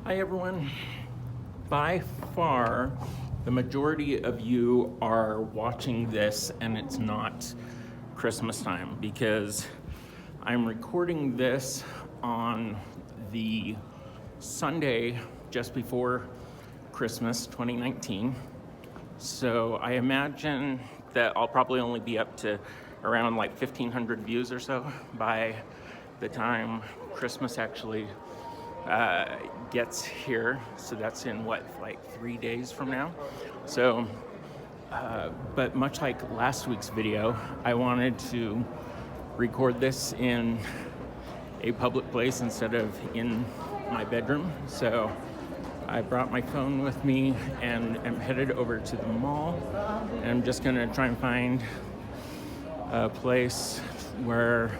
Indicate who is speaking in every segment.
Speaker 1: Hi everyone. By far, the majority of you are watching this and it's not Christmas time because I'm recording this on the Sunday just before Christmas 2019. So I imagine that I'll probably only be up to around like 1,500 views or so by the time Christmas actually gets here. So that's in like 3 days from now. So, but much like last week's video, I wanted to record this in a public place instead of in my bedroom. So I brought my phone with me and am headed over to the mall. And I'm just gonna try and find a place where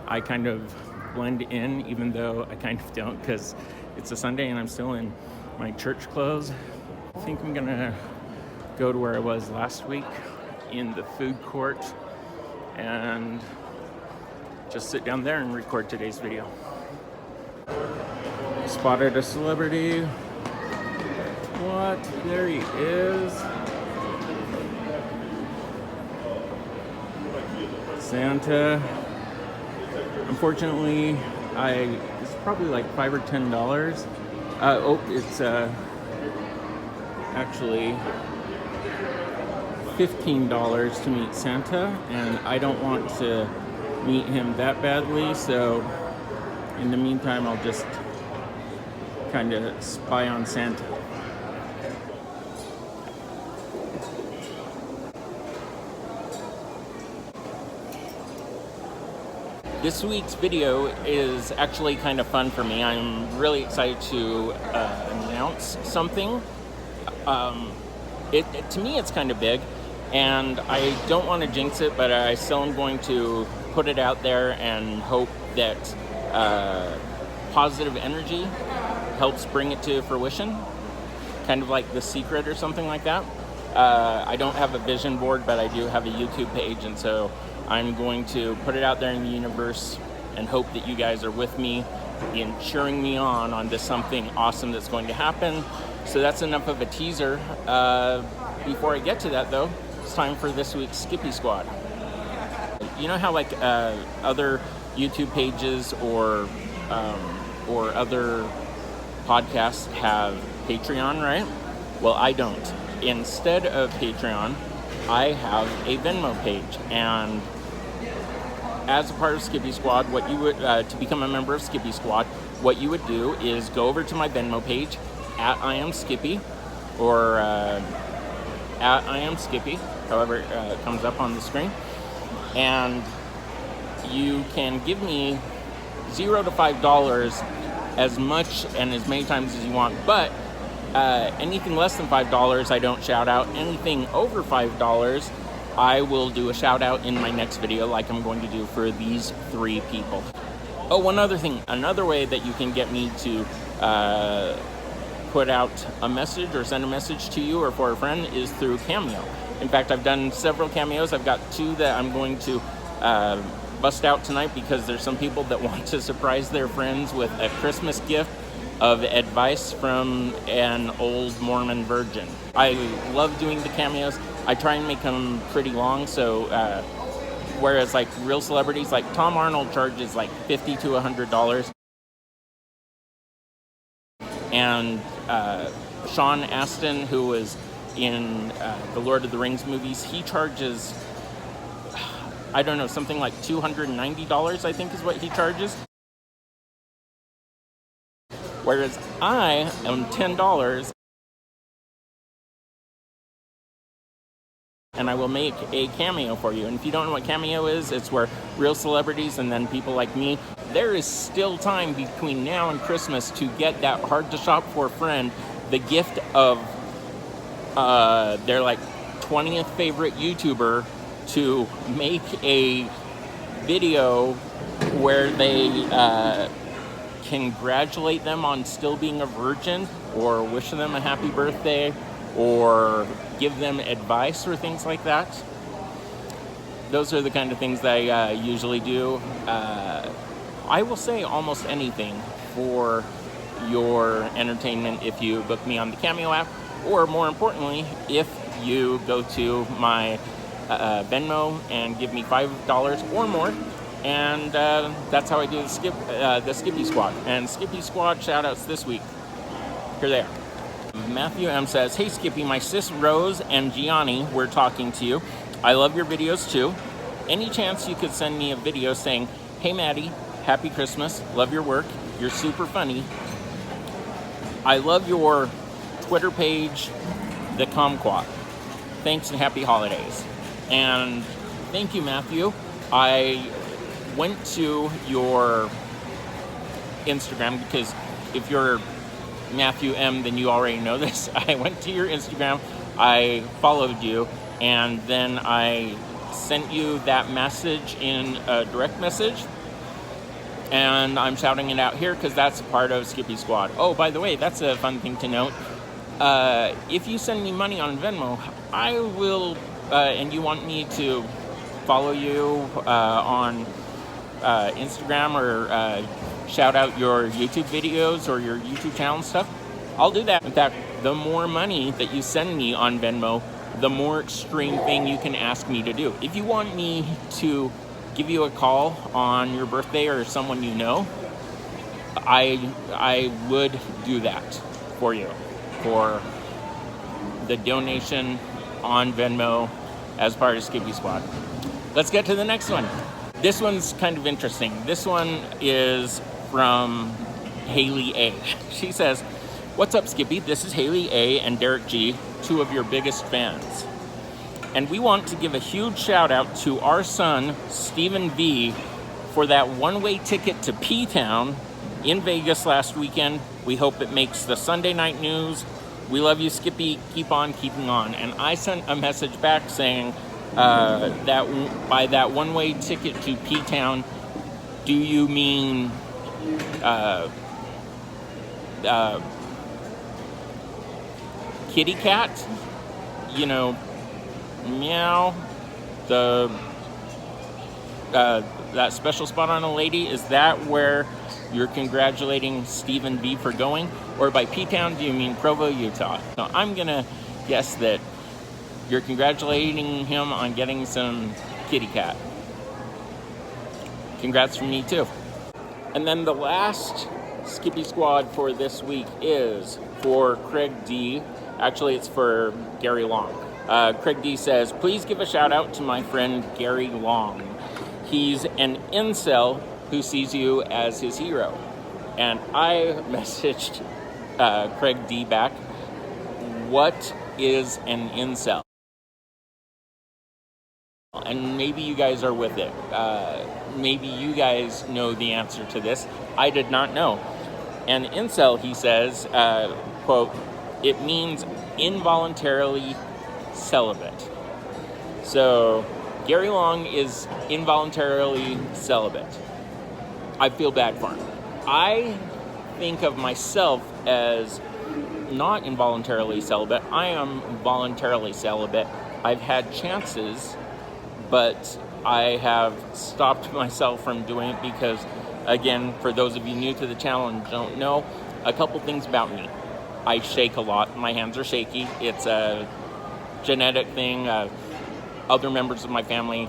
Speaker 1: I kind of blend in, even though I kind of don't, because it's a Sunday and I'm still in my church clothes. I think I'm gonna go to where I was last week in the food court and just sit down there and record today's video. Spotted a celebrity. What? There he is. Santa. Unfortunately, it's probably like $5 or $10. It's actually $15 to meet Santa, and I don't want to meet him that badly, so in the meantime I'll just kind of spy on Santa. This week's video is actually kind of fun for me. I'm really excited to announce something. To me, it's kind of big, and I don't want to jinx it, but I still am going to put it out there and hope that positive energy helps bring it to fruition, kind of like The Secret or something like that. I don't have a vision board, but I do have a YouTube page, and so I'm going to put it out there in the universe and hope that you guys are with me in cheering me on this something awesome that's going to happen. So that's enough of a teaser. Before I get to that though, it's time for this week's Skippy Squad. You know how like other YouTube pages or other podcasts have Patreon, right? Well, I don't. Instead of Patreon, I have a Venmo page, and as a part of Skippy Squad, what you would to become a member of Skippy Squad, what you would do is go over to my Venmo page at I am Skippy, or at I am Skippy, however it comes up on the screen, and you can give me $0 to $5 as much and as many times as you want, but anything less than $5 I don't shout out. Anything over $5 I will do a shout out in my next video, like I'm going to do for these 3 people. Oh, one other thing, another way that you can get me to put out a message or send a message to you or for a friend is through Cameo. In fact, I've done several cameos. I've got 2 that I'm going to bust out tonight because there's some people that want to surprise their friends with a Christmas gift of advice from an old Mormon virgin. I love doing the cameos. I try and make them pretty long, so whereas like real celebrities, like Tom Arnold charges like $50 to $100, and Sean Astin, who was in the Lord of the Rings movies, he charges, I don't know, something like $290, I think is what he charges. Whereas I am $10, and I will make a cameo for you. And if you don't know what Cameo is, it's where real celebrities and then people like me, there is still time between now and Christmas to get that hard to shop for friend the gift of their like 20th favorite YouTuber to make a video where they congratulate them on still being a virgin, or wish them a happy birthday, or give them advice or things like that. Those are the kind of things that I usually do. I will say almost anything for your entertainment if you book me on the Cameo app, or more importantly, if you go to my Venmo and give me $5 or more. And that's how I do the Skippy Squad. And Skippy Squad shout-outs this week. Here they are. Matthew M. says, "Hey Skippy, my sis Rose and Gianni were talking to you. I love your videos too. Any chance you could send me a video saying, 'Hey Maddie, happy Christmas, love your work, you're super funny. I love your Twitter page, the Kumquat. Thanks and happy holidays.'" And thank you, Matthew. I went to your Instagram because if you're Matthew M, then you already know this. I went to your Instagram, I followed you, and then I sent you that message in a direct message, and I'm shouting it out here because that's a part of Skippy Squad. Oh, by the way, that's a fun thing to note. If you send me money on Venmo, I will, and you want me to follow you on Instagram or shout out your YouTube videos or your YouTube channel and stuff, I'll do that. In fact, the more money that you send me on Venmo, the more extreme thing you can ask me to do. If you want me to give you a call on your birthday or someone you know, I would do that for you, for the donation on Venmo as part of Skippy Squad. Let's get to the next one. This one's kind of interesting. This one is from Haley A. She says, "What's up, Skippy? This is Haley A and Derek G, two of your biggest fans. And we want to give a huge shout out to our son, Stephen V, for that one-way ticket to P-Town in Vegas last weekend. We hope it makes the Sunday night news. We love you, Skippy. Keep on keeping on." And I sent a message back saying, that by that one-way ticket to P-Town, do you mean kitty cat? You know, meow, the that special spot on a lady? Is that where you're congratulating Stephen V for going? Or by P-Town, do you mean Provo, Utah? So I'm gonna guess that you're congratulating him on getting some kitty cat. Congrats from me too. And then the last Skippy Squad for this week is for Craig D. Actually, it's for Gary Long. Craig D says, "Please give a shout out to my friend Gary Long. He's an incel who sees you as his hero." And I messaged Craig D back, "What is an incel?" And maybe you guys are with it. Maybe you guys know the answer to this. I did not know. And incel, he says, quote, "It means involuntarily celibate." So Gary Long is involuntarily celibate. I feel bad for him. I think of myself as not involuntarily celibate. I am voluntarily celibate. I've had chances, but I have stopped myself from doing it because, again, for those of you new to the channel and don't know, a couple things about me. I shake a lot. My hands are shaky. It's a genetic thing. Other members of my family,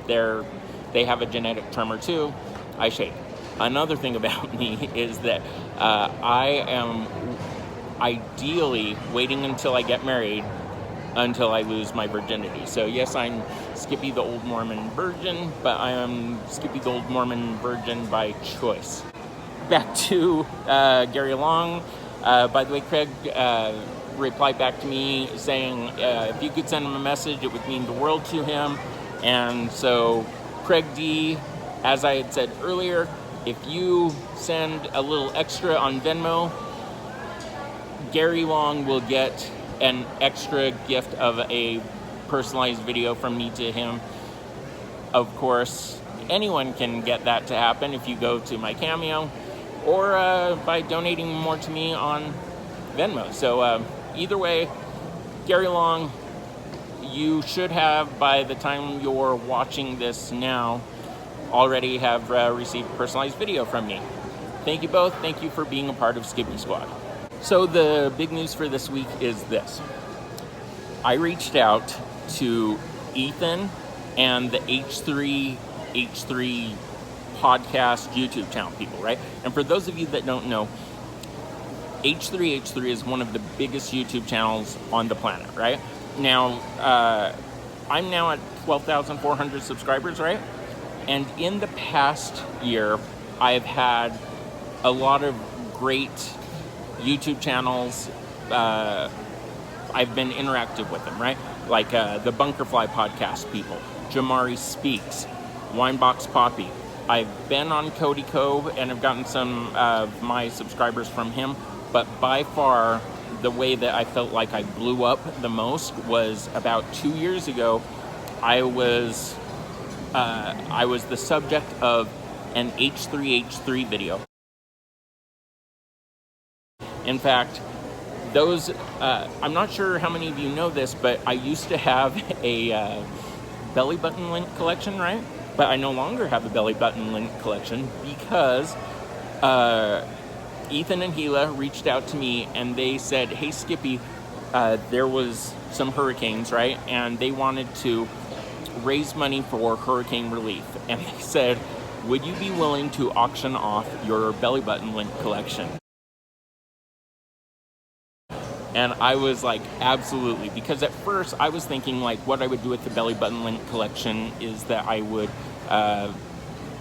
Speaker 1: they have a genetic tremor too. I shake. Another thing about me is that I am ideally waiting until I get married until I lose my virginity. So yes, I'm Skippy the Old Mormon Virgin, but I am Skippy the Old Mormon Virgin by choice. Back to Gary Long. By the way, Craig replied back to me saying if you could send him a message, it would mean the world to him. And so Craig D, as I had said earlier, if you send a little extra on Venmo, Gary Long will get an extra gift of a personalized video from me to him. Of course, anyone can get that to happen if you go to my Cameo or by donating more to me on Venmo. So either way, Gary Long, you should have, by the time you're watching this now, already have received a personalized video from me. Thank you both. Thank you for being a part of Skippy Squad. So the big news for this week is this. I reached out to Ethan and the H3 podcast YouTube channel people, right? And for those of you that don't know, H3 is one of the biggest YouTube channels on the planet, right? Now, I'm now at 12,400 subscribers, right? And in the past year, I've had a lot of great YouTube channels. I've been interactive with them, right? Like the Bunkerfly podcast people, Jamari Speaks, Winebox Poppy. I've been on Cody Cove and I've gotten some of my subscribers from him. But by far, the way that I felt like I blew up the most was about 2 years ago. I was the subject of an H3 video. In fact, those, I'm not sure how many of you know this, but I used to have a belly button lint collection, right? But I no longer have a belly button lint collection because Ethan and Gila reached out to me and they said, hey Skippy, there was some hurricanes, right? And they wanted to raise money for hurricane relief. And they said, would you be willing to auction off your belly button lint collection? And I was like, absolutely. Because at first I was thinking like what I would do with the belly button lint collection is that I would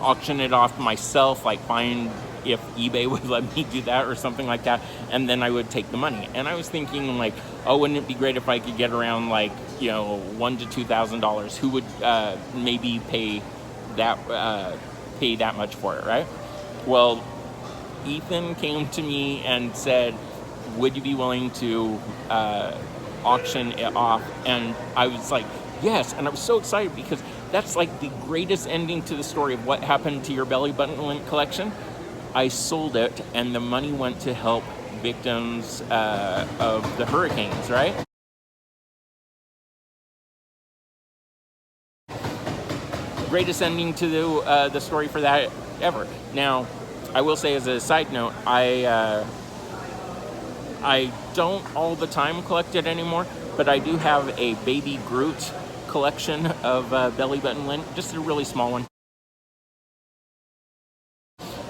Speaker 1: auction it off myself, like find if eBay would let me do that or something like that, and then I would take the money. And I was thinking like, oh, wouldn't it be great if I could get around like, you know, $1,000 to $2,000? Who would maybe pay that much for it, right? Well, Ethan came to me and said, would you be willing to auction it off? And I was like, yes. And I was so excited because that's like the greatest ending to the story of what happened to your belly button lint collection. I sold it, and the money went to help victims of the hurricanes, right? Greatest ending to the story for that ever. Now, I will say as a side note, I don't all the time collect it anymore, but I do have a Baby Groot collection of belly button lint, just a really small one.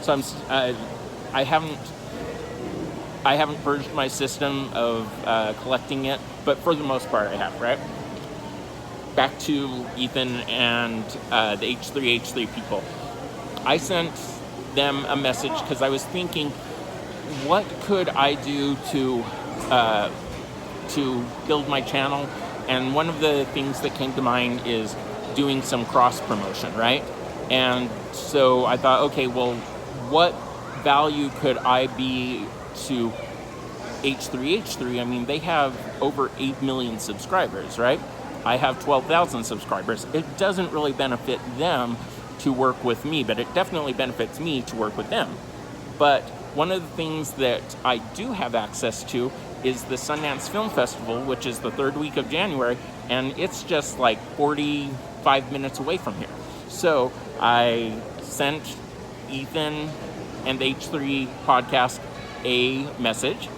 Speaker 1: So I haven't purged my system of collecting it, but for the most part I have, right? Back to Ethan and the H3 people. I sent them a message because I was thinking, what could I do to build my channel? And one of the things that came to mind is doing some cross promotion, right? And so I thought, okay, well, what value could I be to H3? I mean, they have over 8 million subscribers, right? I have 12,000 subscribers. It doesn't really benefit them to work with me, but it definitely benefits me to work with them. But one of the things that I do have access to is the Sundance Film Festival, which is the third week of January, and it's just like 45 minutes away from here. So I sent Ethan and the H3 podcast a message.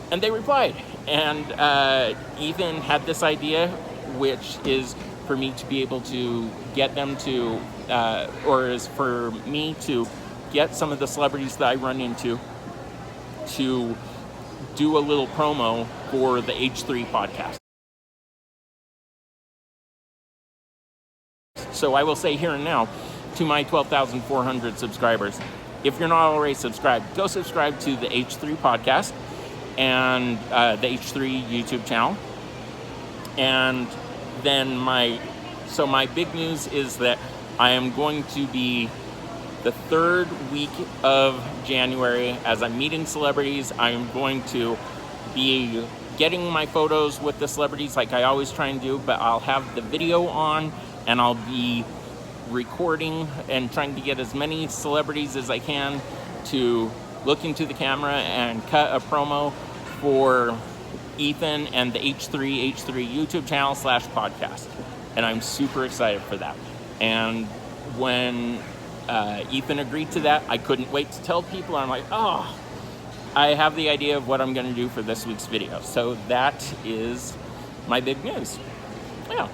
Speaker 1: And they replied. And Ethan had this idea, which is for me to be able to get them to, or is for me to get some of the celebrities that I run into to do a little promo for the H3 podcast. So I will say here and now to my 12,400 subscribers, if you're not already subscribed, go subscribe to the H3 podcast and the H3 YouTube channel. And then my big news is that I am going to be the third week of January as I'm meeting celebrities. I'm going to be getting my photos with the celebrities like I always try and do, but I'll have the video on and I'll be recording and trying to get as many celebrities as I can to look into the camera and cut a promo for Ethan and the H3 YouTube channel / podcast. and I'm super excited for that. And when Ethan agreed to that, I couldn't wait to tell people. I'm like, oh, I have the idea of what I'm going to do for this week's video. So that is my big news. Yeah.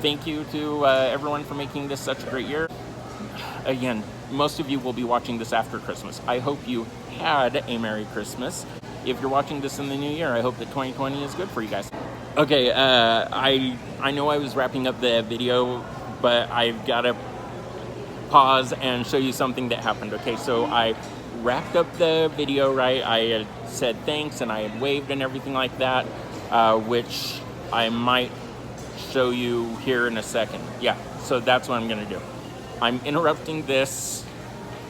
Speaker 1: Thank you to everyone for making this such a great year. Again, most of you will be watching this after Christmas. I hope you had a Merry Christmas. If you're watching this in the new year, I hope that 2020 is good for you guys. Okay, I know I was wrapping up the video, but I've got to pause and show you something that happened. Okay, so I wrapped up the video, right? I had said thanks and I had waved and everything like that, which I might show you here in a second. Yeah, so that's what I'm gonna do. I'm interrupting this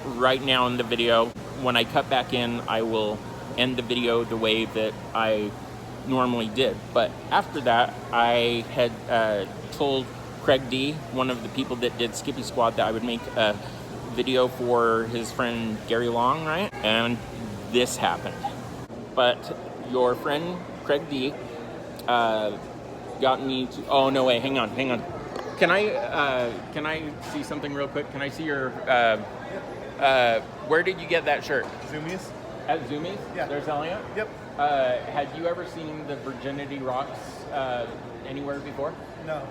Speaker 1: right now in the video. When I cut back in, I will end the video the way that I normally did. But after that, I had told Craig D, one of the people that did Skippy Squad, that I would make a video for his friend Gary Long, right? And this happened. But your friend Craig D got me to, oh no way, hang on. Can I see something real quick? Can I see your, where did you get that shirt?
Speaker 2: Zoomies.
Speaker 1: At Zoomies?
Speaker 2: Yeah.
Speaker 1: They're selling it?
Speaker 2: Yep.
Speaker 1: Had you ever seen the Virginity Rocks anywhere before?
Speaker 2: No.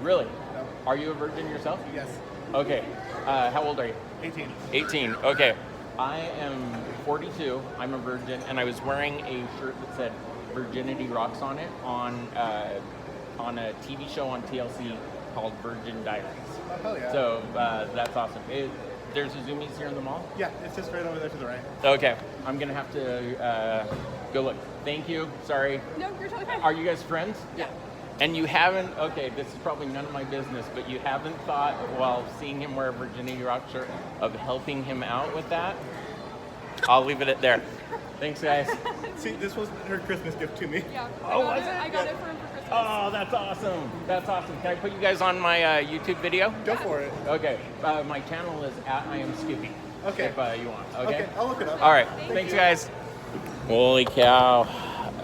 Speaker 1: Really?
Speaker 2: No.
Speaker 1: Are you a virgin yourself?
Speaker 2: Yes.
Speaker 1: Okay. How old are you?
Speaker 2: 18.
Speaker 1: 18. Okay. I am 42. I'm a virgin, and I was wearing a shirt that said Virginity Rocks on it on a TV show on TLC called Virgin Diaries.
Speaker 2: Oh, hell yeah.
Speaker 1: So that's awesome. There's a Zoomies here in the mall?
Speaker 2: Yeah, it's just right over there to the right.
Speaker 1: Okay. I'm going to have to go look. Thank you. Sorry.
Speaker 3: No, you're totally fine.
Speaker 1: Are you guys friends?
Speaker 3: Yeah.
Speaker 1: And you haven't, okay, this is probably none of my business, but you haven't thought, while seeing him wear a Virginity Rock shirt, of helping him out with that? I'll leave it at there. Thanks, guys.
Speaker 2: See, this was her Christmas gift to me.
Speaker 3: Yeah.
Speaker 1: Oh, was it?
Speaker 3: I got it for him for Christmas.
Speaker 1: Oh, that's awesome. That's awesome. Can I put you guys on my YouTube video?
Speaker 2: Go for it.
Speaker 1: Okay. My channel is @IamSkippy.
Speaker 2: Okay.
Speaker 1: If you want. Okay?
Speaker 2: I'll look it up.
Speaker 1: All right.
Speaker 2: Thank
Speaker 1: Thanks,
Speaker 2: you.
Speaker 1: guys. Holy cow.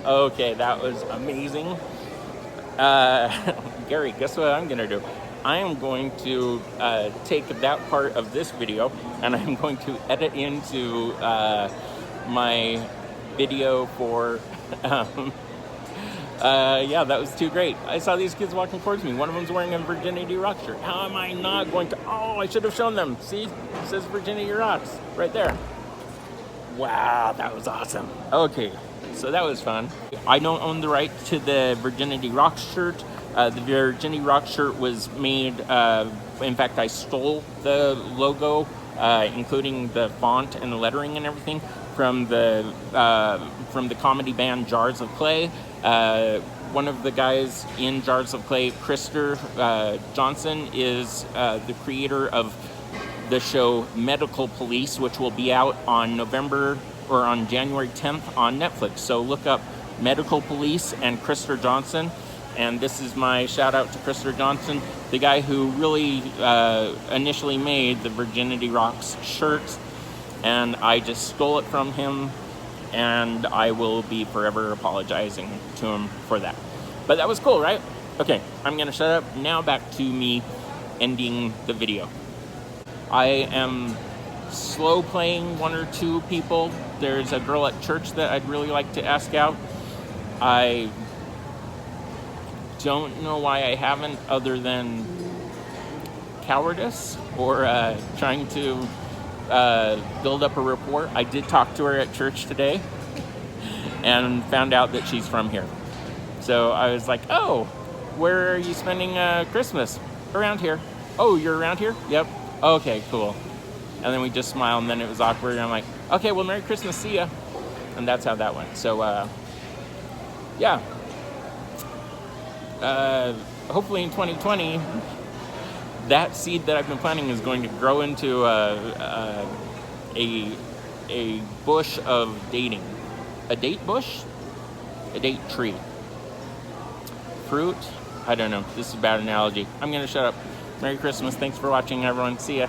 Speaker 1: Okay, that was amazing. Gary, guess what I'm gonna do? I am going to take that part of this video and I'm going to edit into my video for yeah, that was too great. I saw these kids walking towards me. One of them's wearing a Virginity Rock shirt. How am I not going to? Oh, I should have shown them. See, it says Virginity Rocks right there. Wow, that was awesome. Okay, so that was fun. I don't own the right to the Virginity Rock shirt. The Virginity Rock shirt was made, in fact, I stole the logo, including the font and the lettering and everything, from the comedy band Jars of Clay. One of the guys in Jars of Clay, Krister Johnson, is the creator of the show Medical Police, which will be out on January 10th on Netflix. So look up Medical Police and Krister Johnson. And this is my shout out to Krister Johnson, the guy who really initially made the Virginity Rocks shirts. And I just stole it from him, and I will be forever apologizing to him for that. But that was cool, right? Okay, I'm gonna shut up. Now back to me ending the video. I am slow playing one or two people. There's a girl at church that I'd really like to ask out. I don't know why I haven't, other than cowardice or trying to build up a rapport. I did talk to her at church today and found out that she's from here. So I was like, oh, where are you spending Christmas? Around here. Oh, you're around here? Yep. Okay, cool. And then we just smiled, and then it was awkward, and I'm like, okay, well, Merry Christmas, see ya. And that's how that went. So, yeah. Hopefully in 2020, that seed that I've been planting is going to grow into a bush of dating. A date bush? A date tree. Fruit? I don't know. This is a bad analogy. I'm going to shut up. Merry Christmas. Thanks for watching, everyone. See ya.